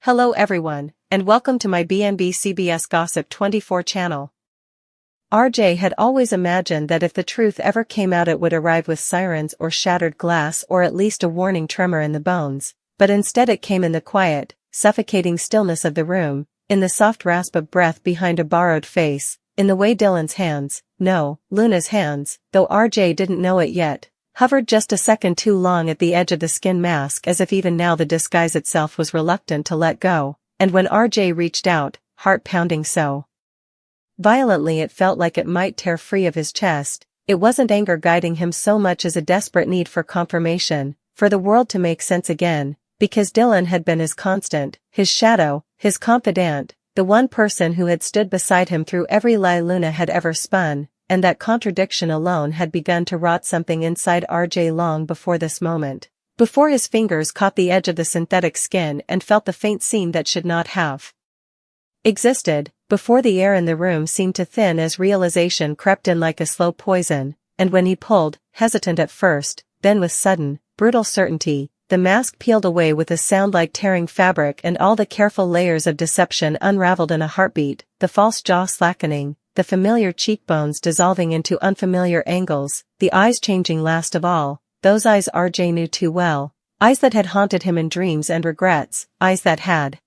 Hello everyone, and welcome to my BNB CBS Gossip 24 channel. RJ had always imagined that if the truth ever came out it would arrive with sirens or shattered glass or at least a warning tremor in the bones, but instead it came in the quiet, suffocating stillness of the room, in the soft rasp of breath behind a borrowed face, in the way Dylan's hands, no, Luna's hands, though RJ didn't know it yet, hovered just a second too long at the edge of the skin mask as if even now the disguise itself was reluctant to let go, and when RJ reached out, heart pounding so violently it felt like it might tear free of his chest, it wasn't anger guiding him so much as a desperate need for confirmation, for the world to make sense again, because Dylan had been his constant, his shadow, his confidant, the one person who had stood beside him through every lie Luna had ever spun. And that contradiction alone had begun to rot something inside RJ long before this moment. Before his fingers caught the edge of the synthetic skin and felt the faint seam that should not have existed, before the air in the room seemed to thin as realization crept in like a slow poison, and when he pulled, hesitant at first, then with sudden, brutal certainty, the mask peeled away with a sound like tearing fabric and all the careful layers of deception unraveled in a heartbeat, the false jaw slackening, the familiar cheekbones dissolving into unfamiliar angles, the eyes changing last of all, those eyes RJ knew too well, eyes that had haunted him in dreams and regrets, eyes that had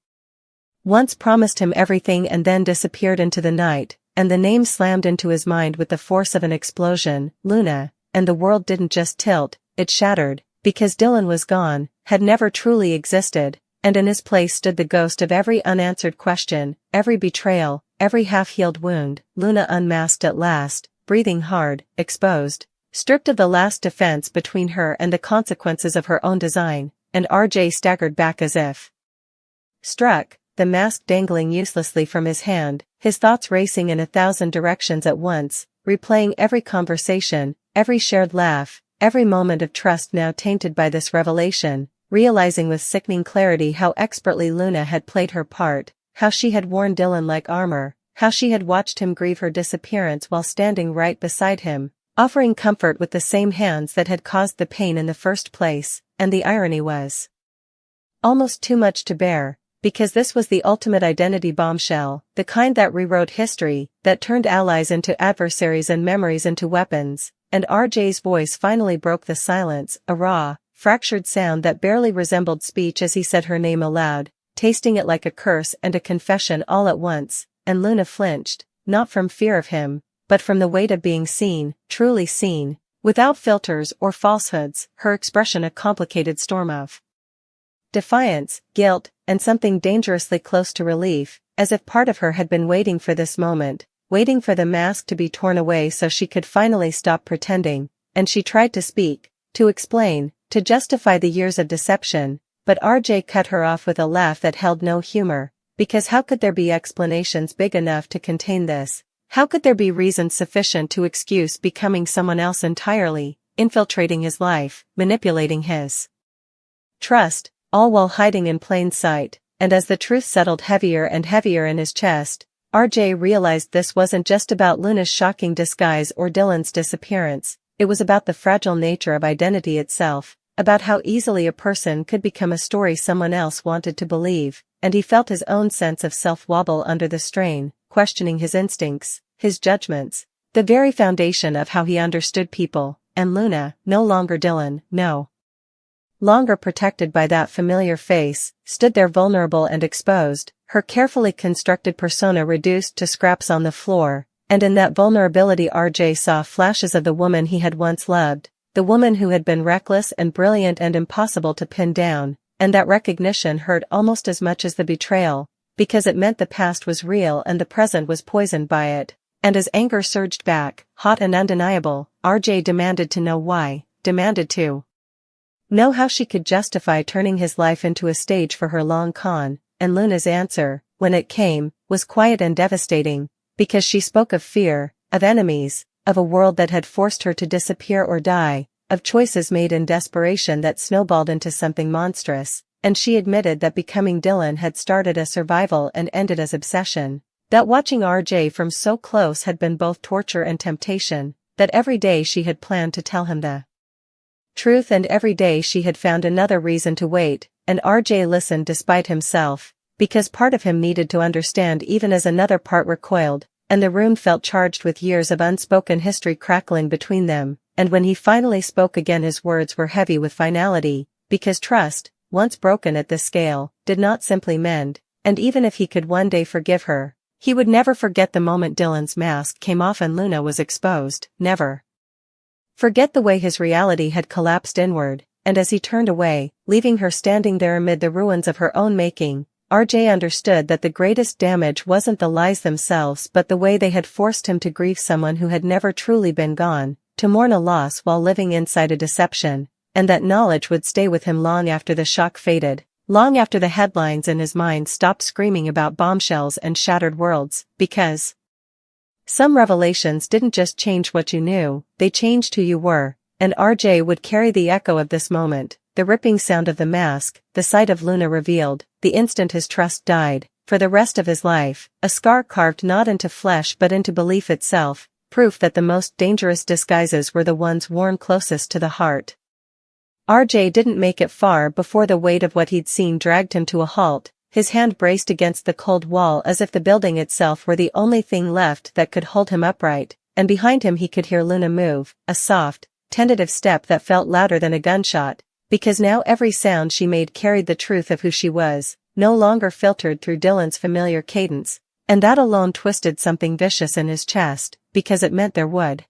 once promised him everything and then disappeared into the night, and the name slammed into his mind with the force of an explosion, Luna, and the world didn't just tilt, it shattered, because Dylan was gone, had never truly existed, and in his place stood the ghost of every unanswered question, every betrayal, every half-healed wound, Luna unmasked at last, breathing hard, exposed, stripped of the last defense between her and the consequences of her own design, and RJ staggered back as if struck, the mask dangling uselessly from his hand, his thoughts racing in 1,000 directions at once, replaying every conversation, every shared laugh, every moment of trust now tainted by this revelation, realizing with sickening clarity how expertly Luna had played her part, how she had worn Dylan like armor, how she had watched him grieve her disappearance while standing right beside him, offering comfort with the same hands that had caused the pain in the first place, and the irony was almost too much to bear, because this was the ultimate identity bombshell, the kind that rewrote history, that turned allies into adversaries and memories into weapons, and RJ's voice finally broke the silence, a raw, fractured sound that barely resembled speech as he said her name aloud, tasting it like a curse and a confession all at once, and Luna flinched, not from fear of him, but from the weight of being seen, truly seen, without filters or falsehoods, her expression a complicated storm of defiance, guilt, and something dangerously close to relief, as if part of her had been waiting for this moment, waiting for the mask to be torn away so she could finally stop pretending, and she tried to speak, to explain, to justify the years of deception, but RJ cut her off with a laugh that held no humor, because how could there be explanations big enough to contain this? How could there be reasons sufficient to excuse becoming someone else entirely, infiltrating his life, manipulating his trust, all while hiding in plain sight, and as the truth settled heavier and heavier in his chest, RJ realized this wasn't just about Luna's shocking disguise or Dylan's disappearance, it was about the fragile nature of identity itself, about how easily a person could become a story someone else wanted to believe, and he felt his own sense of self wobble under the strain, questioning his instincts, his judgments, the very foundation of how he understood people, and Luna, no longer Dylan, no longer protected by that familiar face, stood there vulnerable and exposed, her carefully constructed persona reduced to scraps on the floor, and in that vulnerability RJ saw flashes of the woman he had once loved, the woman who had been reckless and brilliant and impossible to pin down, and that recognition hurt almost as much as the betrayal, because it meant the past was real and the present was poisoned by it, and as anger surged back, hot and undeniable, RJ demanded to know why, demanded to know how she could justify turning his life into a stage for her long con, and Luna's answer, when it came, was quiet and devastating, because she spoke of fear, of enemies, of a world that had forced her to disappear or die, of choices made in desperation that snowballed into something monstrous, and she admitted that becoming Dylan had started as survival and ended as obsession, that watching RJ from so close had been both torture and temptation, that every day she had planned to tell him the truth and every day she had found another reason to wait, and RJ listened despite himself, because part of him needed to understand even as another part recoiled, and the room felt charged with years of unspoken history crackling between them, and when he finally spoke again his words were heavy with finality, because trust, once broken at this scale, did not simply mend, and even if he could one day forgive her, he would never forget the moment Dylan's mask came off and Luna was exposed, never forget the way his reality had collapsed inward, and as he turned away, leaving her standing there amid the ruins of her own making, RJ understood that the greatest damage wasn't the lies themselves but the way they had forced him to grieve someone who had never truly been gone, to mourn a loss while living inside a deception, and that knowledge would stay with him long after the shock faded, long after the headlines in his mind stopped screaming about bombshells and shattered worlds, because some revelations didn't just change what you knew, they changed who you were, and RJ would carry the echo of this moment, the ripping sound of the mask, the sight of Luna revealed, the instant his trust died, for the rest of his life, a scar carved not into flesh but into belief itself, proof that the most dangerous disguises were the ones worn closest to the heart. RJ didn't make it far before the weight of what he'd seen dragged him to a halt, his hand braced against the cold wall as if the building itself were the only thing left that could hold him upright, and behind him he could hear Luna move, a soft, tentative step that felt louder than a gunshot, because now every sound she made carried the truth of who she was, no longer filtered through Dylan's familiar cadence, and that alone twisted something vicious in his chest, because it meant there would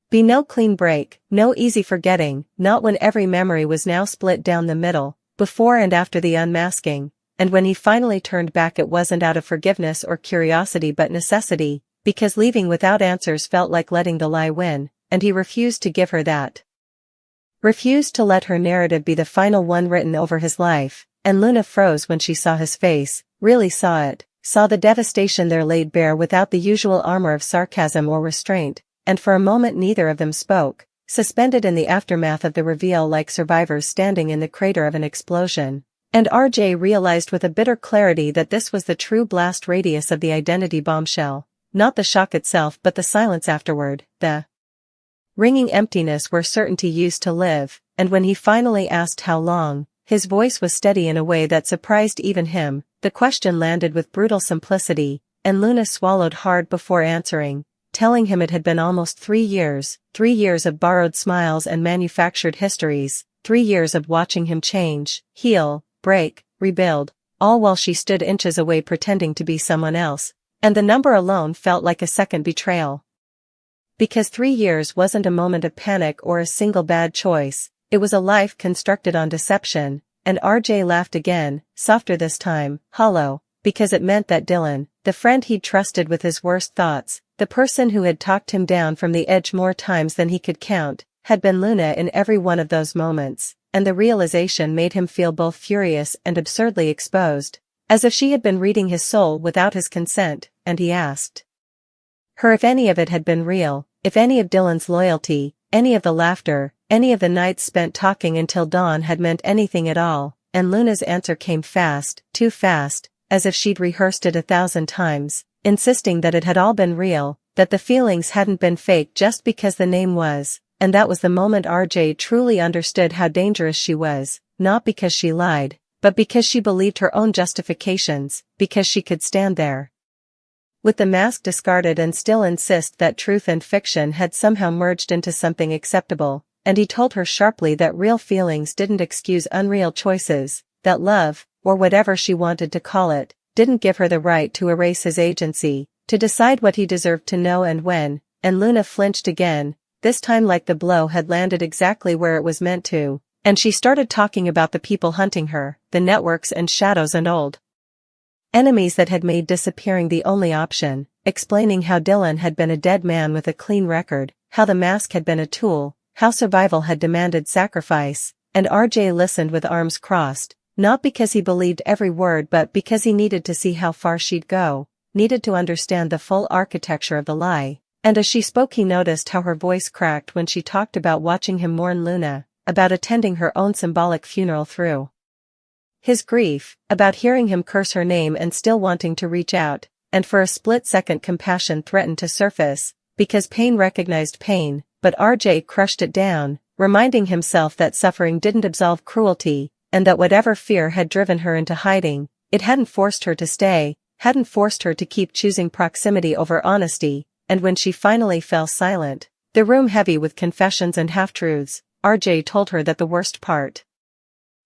be no clean break, no easy forgetting, not when every memory was now split down the middle, before and after the unmasking, and when he finally turned back it wasn't out of forgiveness or curiosity but necessity, because leaving without answers felt like letting the lie win, and he refused to give her that. Refused to let her narrative be the final one written over his life, and Luna froze when she saw his face, really saw it, saw the devastation there laid bare without the usual armor of sarcasm or restraint, and for a moment neither of them spoke, suspended in the aftermath of the reveal like survivors standing in the crater of an explosion. And RJ realized with a bitter clarity that this was the true blast radius of the identity bombshell, not the shock itself but the silence afterward, the ringing emptiness where certainty used to live, and when he finally asked how long, his voice was steady in a way that surprised even him, the question landed with brutal simplicity, and Luna swallowed hard before answering, telling him it had been almost 3 years, 3 years of borrowed smiles and manufactured histories, 3 years of watching him change, heal, break, rebuild, all while she stood inches away pretending to be someone else, and the number alone felt like a second betrayal. Because 3 years wasn't a moment of panic or a single bad choice, it was a life constructed on deception, and RJ laughed again, softer this time, hollow, because it meant that Dylan, the friend he'd trusted with his worst thoughts, the person who had talked him down from the edge more times than he could count, had been Luna in every one of those moments, and the realization made him feel both furious and absurdly exposed, as if she had been reading his soul without his consent, and he asked her if any of it had been real, if any of Dylan's loyalty, any of the laughter, any of the nights spent talking until dawn had meant anything at all, and Luna's answer came fast, too fast, as if she'd rehearsed it 1,000 times, insisting that it had all been real, that the feelings hadn't been fake just because the name was, and that was the moment RJ truly understood how dangerous she was, not because she lied, but because she believed her own justifications, because she could stand there with the mask discarded and still insist that truth and fiction had somehow merged into something acceptable, and he told her sharply that real feelings didn't excuse unreal choices, that love, or whatever she wanted to call it, didn't give her the right to erase his agency, to decide what he deserved to know and when, and Luna flinched again, this time like the blow had landed exactly where it was meant to, and she started talking about the people hunting her, the networks and shadows and old enemies that had made disappearing the only option, explaining how Dylan had been a dead man with a clean record, how the mask had been a tool, how survival had demanded sacrifice, and RJ listened with arms crossed, not because he believed every word but because he needed to see how far she'd go, needed to understand the full architecture of the lie, and as she spoke he noticed how her voice cracked when she talked about watching him mourn Luna, about attending her own symbolic funeral through his grief, about hearing him curse her name and still wanting to reach out, and for a split second compassion threatened to surface, because pain recognized pain, but RJ crushed it down, reminding himself that suffering didn't absolve cruelty, and that whatever fear had driven her into hiding, It hadn't forced her to stay, hadn't forced her to keep choosing proximity over honesty, and when she finally fell silent, the room heavy with confessions and half-truths, RJ told her that the worst part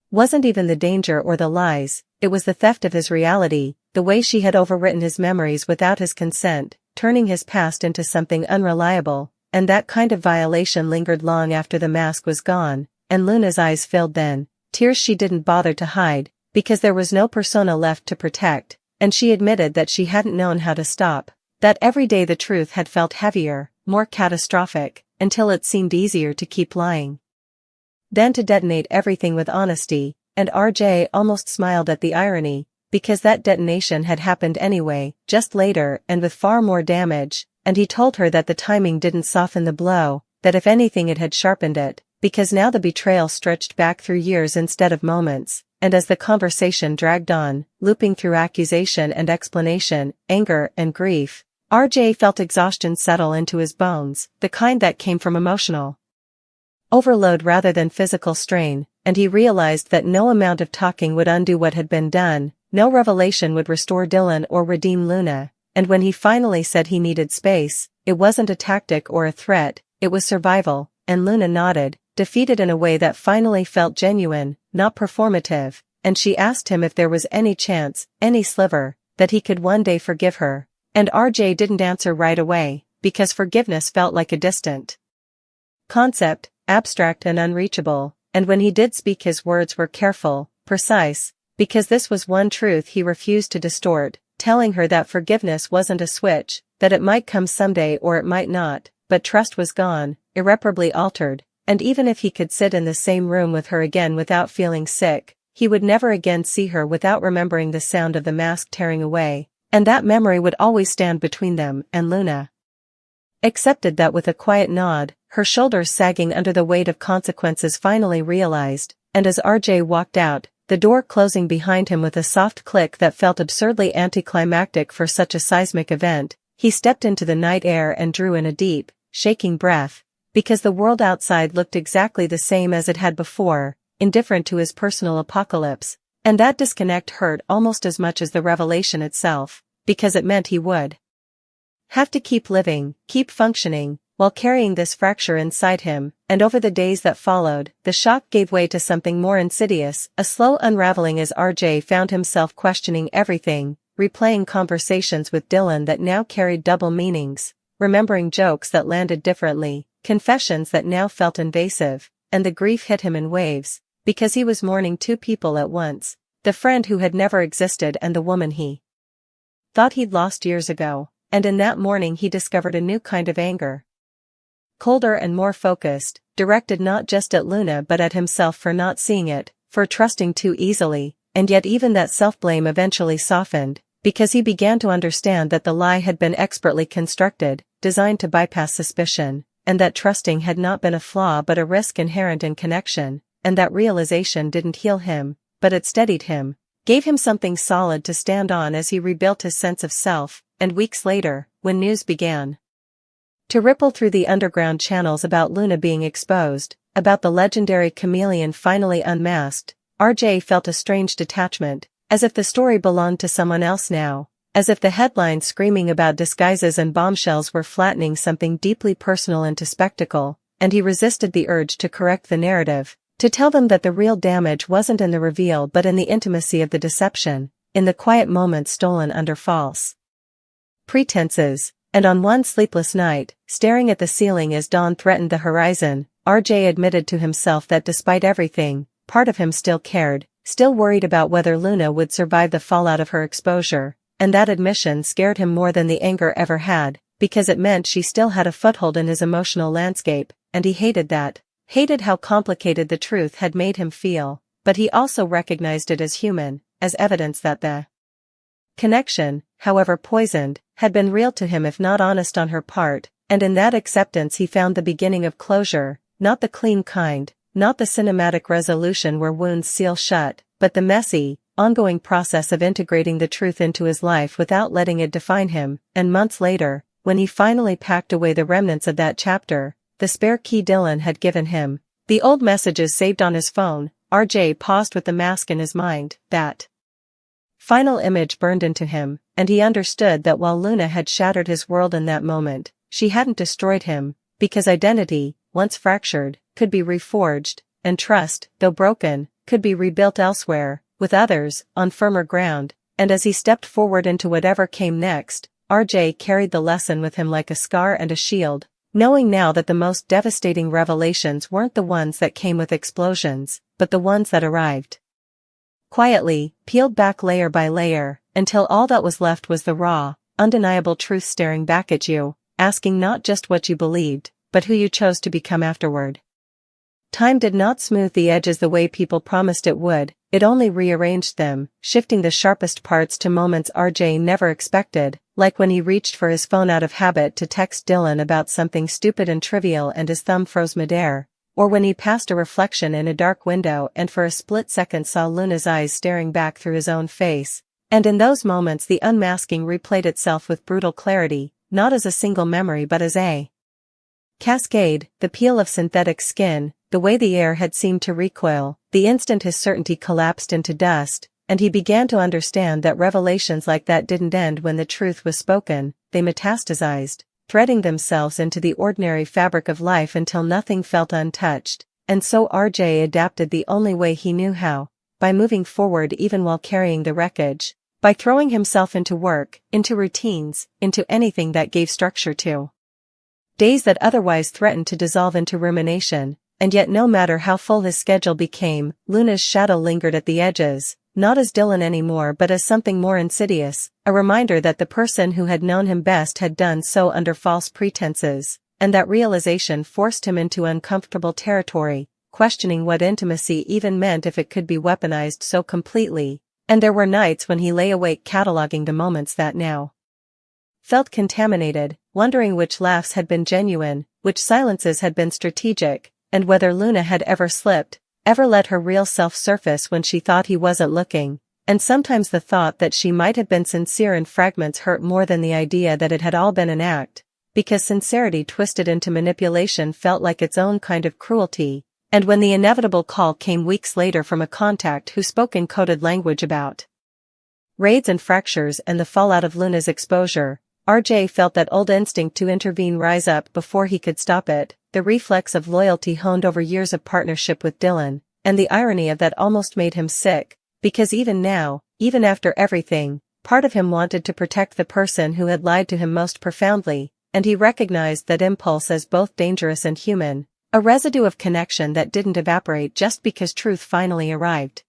wasn't even the danger or the lies, it was the theft of his reality, the way she had overwritten his memories without his consent, turning his past into something unreliable, and that kind of violation lingered long after the mask was gone, and Luna's eyes filled then, tears she didn't bother to hide, because there was no persona left to protect, and she admitted that she hadn't known how to stop, that every day the truth had felt heavier, more catastrophic, until it seemed easier to keep lying than to detonate everything with honesty, and RJ almost smiled at the irony, because that detonation had happened anyway, just later and with far more damage, and he told her that the timing didn't soften the blow, that if anything it had sharpened it, because now the betrayal stretched back through years instead of moments, and as the conversation dragged on, looping through accusation and explanation, anger and grief, RJ felt exhaustion settle into his bones, the kind that came from emotional overload rather than physical strain, and he realized that no amount of talking would undo what had been done, no revelation would restore Dylan or redeem Luna, and when he finally said he needed space, it wasn't a tactic or a threat, it was survival, and Luna nodded, defeated in a way that finally felt genuine, not performative, and she asked him if there was any chance, any sliver, that he could one day forgive her, and RJ didn't answer right away, because forgiveness felt like a distant concept, abstract and unreachable, and when he did speak his words were careful, precise, because this was one truth he refused to distort, telling her that forgiveness wasn't a switch, that it might come someday or it might not, but trust was gone, irreparably altered, and even if he could sit in the same room with her again without feeling sick, he would never again see her without remembering the sound of the mask tearing away, and that memory would always stand between them, and Luna accepted that with a quiet nod, her shoulders sagging under the weight of consequences finally realized, and as RJ walked out, the door closing behind him with a soft click that felt absurdly anticlimactic for such a seismic event, he stepped into the night air and drew in a deep, shaking breath, because the world outside looked exactly the same as it had before, indifferent to his personal apocalypse, and that disconnect hurt almost as much as the revelation itself, because it meant he would have to keep living, keep functioning, while carrying this fracture inside him, and over the days that followed, the shock gave way to something more insidious, a slow unraveling as RJ found himself questioning everything, replaying conversations with Dylan that now carried double meanings, remembering jokes that landed differently, confessions that now felt invasive, and the grief hit him in waves, because he was mourning two people at once, the friend who had never existed and the woman he thought he'd lost years ago, and in that morning he discovered a new kind of anger. Colder and more focused, directed not just at Luna but at himself for not seeing it, for trusting too easily, and yet even that self-blame eventually softened, because he began to understand that the lie had been expertly constructed, designed to bypass suspicion, and that trusting had not been a flaw but a risk inherent in connection, and that realization didn't heal him, but it steadied him, gave him something solid to stand on as he rebuilt his sense of self, and weeks later, when news began to ripple through the underground channels about Luna being exposed, about the legendary chameleon finally unmasked, RJ felt a strange detachment, as if the story belonged to someone else now, as if the headlines screaming about disguises and bombshells were flattening something deeply personal into spectacle, and he resisted the urge to correct the narrative, to tell them that the real damage wasn't in the reveal but in the intimacy of the deception, in the quiet moments stolen under false pretenses. And on one sleepless night, staring at the ceiling as dawn threatened the horizon, RJ admitted to himself that despite everything, part of him still cared, still worried about whether Luna would survive the fallout of her exposure, and that admission scared him more than the anger ever had, because it meant she still had a foothold in his emotional landscape, and he hated that, hated how complicated the truth had made him feel, but he also recognized it as human, as evidence that the connection, however poisoned, had been real to him if not honest on her part, and in that acceptance he found the beginning of closure, not the clean kind, not the cinematic resolution where wounds seal shut, but the messy, ongoing process of integrating the truth into his life without letting it define him, and months later, when he finally packed away the remnants of that chapter, the spare key Dylan had given him, the old messages saved on his phone, RJ paused with the mask in his mind, that final image burned into him, and he understood that while Luna had shattered his world in that moment, she hadn't destroyed him, because identity, once fractured, could be reforged, and trust, though broken, could be rebuilt elsewhere, with others, on firmer ground. And as he stepped forward into whatever came next, RJ carried the lesson with him like a scar and a shield, knowing now that the most devastating revelations weren't the ones that came with explosions, but the ones that arrived quietly, peeled back layer by layer, until all that was left was the raw, undeniable truth staring back at you, asking not just what you believed, but who you chose to become afterward. Time did not smooth the edges the way people promised it would, it only rearranged them, shifting the sharpest parts to moments RJ never expected, like when he reached for his phone out of habit to text Dylan about something stupid and trivial and his thumb froze midair, or when he passed a reflection in a dark window and for a split second saw Luna's eyes staring back through his own face. And in those moments the unmasking replayed itself with brutal clarity, not as a single memory but as a cascade, the peel of synthetic skin, the way the air had seemed to recoil, the instant his certainty collapsed into dust, and he began to understand that revelations like that didn't end when the truth was spoken, they metastasized, threading themselves into the ordinary fabric of life until nothing felt untouched, and so RJ adapted the only way he knew how, by moving forward even while carrying the wreckage, by throwing himself into work, into routines, into anything that gave structure to days that otherwise threatened to dissolve into rumination. And yet no matter how full his schedule became, Luna's shadow lingered at the edges, not as Dylan anymore but as something more insidious, a reminder that the person who had known him best had done so under false pretenses, and that realization forced him into uncomfortable territory, questioning what intimacy even meant if it could be weaponized so completely, and there were nights when he lay awake cataloging the moments that now felt contaminated, wondering which laughs had been genuine, which silences had been strategic, and whether Luna had ever slipped, ever let her real self surface when she thought he wasn't looking, and sometimes the thought that she might have been sincere in fragments hurt more than the idea that it had all been an act, because sincerity twisted into manipulation felt like its own kind of cruelty, and when the inevitable call came weeks later from a contact who spoke in coded language about raids and fractures and the fallout of Luna's exposure, RJ felt that old instinct to intervene rise up before he could stop it, the reflex of loyalty honed over years of partnership with Dylan, and the irony of that almost made him sick, because even now, even after everything, part of him wanted to protect the person who had lied to him most profoundly, and he recognized that impulse as both dangerous and human, a residue of connection that didn't evaporate just because truth finally arrived.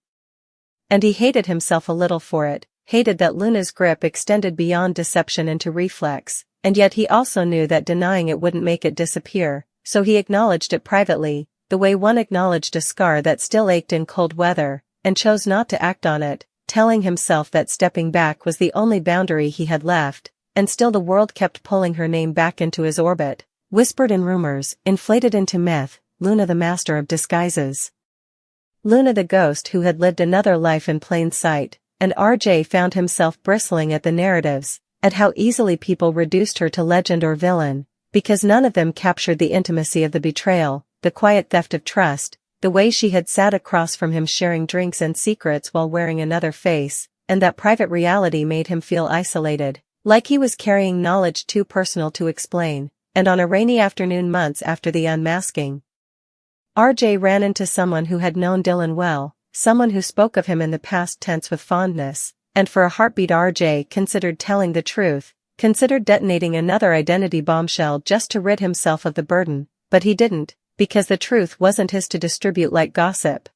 And he hated himself a little for it, hated that Luna's grip extended beyond deception into reflex, and yet he also knew that denying it wouldn't make it disappear, so he acknowledged it privately, the way one acknowledged a scar that still ached in cold weather, and chose not to act on it, telling himself that stepping back was the only boundary he had left, and still the world kept pulling her name back into his orbit, whispered in rumors, inflated into myth, Luna the master of disguises. Luna the ghost who had lived another life in plain sight. And RJ found himself bristling at the narratives, at how easily people reduced her to legend or villain, because none of them captured the intimacy of the betrayal, the quiet theft of trust, the way she had sat across from him sharing drinks and secrets while wearing another face, and that private reality made him feel isolated, like he was carrying knowledge too personal to explain. And on a rainy afternoon months after the unmasking, RJ ran into someone who had known Dylan well, someone who spoke of him in the past tense with fondness, and for a heartbeat RJ considered telling the truth, considered detonating another identity bombshell just to rid himself of the burden, but he didn't, because the truth wasn't his to distribute like gossip.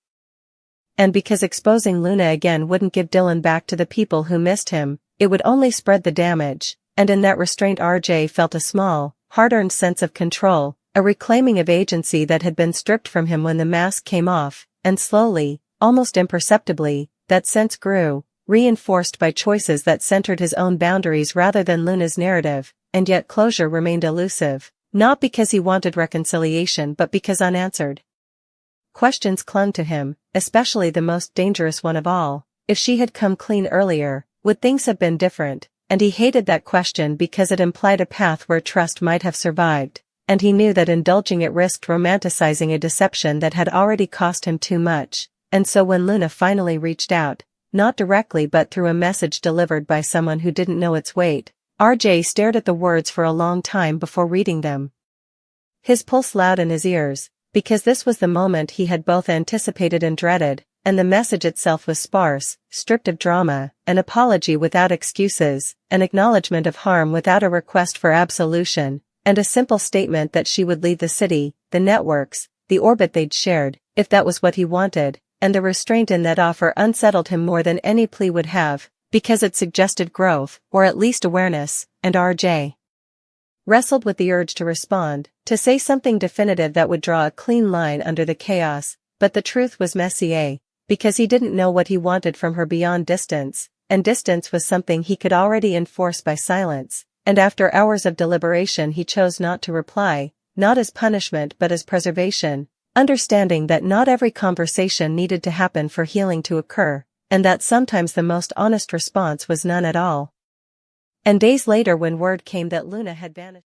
And because exposing Luna again wouldn't give Dylan back to the people who missed him, it would only spread the damage, and in that restraint RJ felt a small, hard-earned sense of control, a reclaiming of agency that had been stripped from him when the mask came off, and slowly, almost imperceptibly, that sense grew, reinforced by choices that centered his own boundaries rather than Luna's narrative, and yet closure remained elusive, not because he wanted reconciliation but because unanswered questions clung to him, especially the most dangerous one of all. If she had come clean earlier, would things have been different? And he hated that question because it implied a path where trust might have survived, and he knew that indulging it risked romanticizing a deception that had already cost him too much. And so when Luna finally reached out, not directly but through a message delivered by someone who didn't know its weight. RJ stared at the words for a long time before reading them. His pulse loud in his ears, because this was the moment he had both anticipated and dreaded, and the message itself was sparse, stripped of drama, an apology without excuses, an acknowledgement of harm without a request for absolution, and a simple statement that she would leave the city, the networks, the orbit they'd shared, if that was what he wanted, and the restraint in that offer unsettled him more than any plea would have, because it suggested growth, or at least awareness, and RJ wrestled with the urge to respond, to say something definitive that would draw a clean line under the chaos, but the truth was Messier, because he didn't know what he wanted from her beyond distance, and distance was something he could already enforce by silence, and after hours of deliberation he chose not to reply, not as punishment but as preservation, understanding that not every conversation needed to happen for healing to occur, and that sometimes the most honest response was none at all. And days later when word came that Luna had vanished.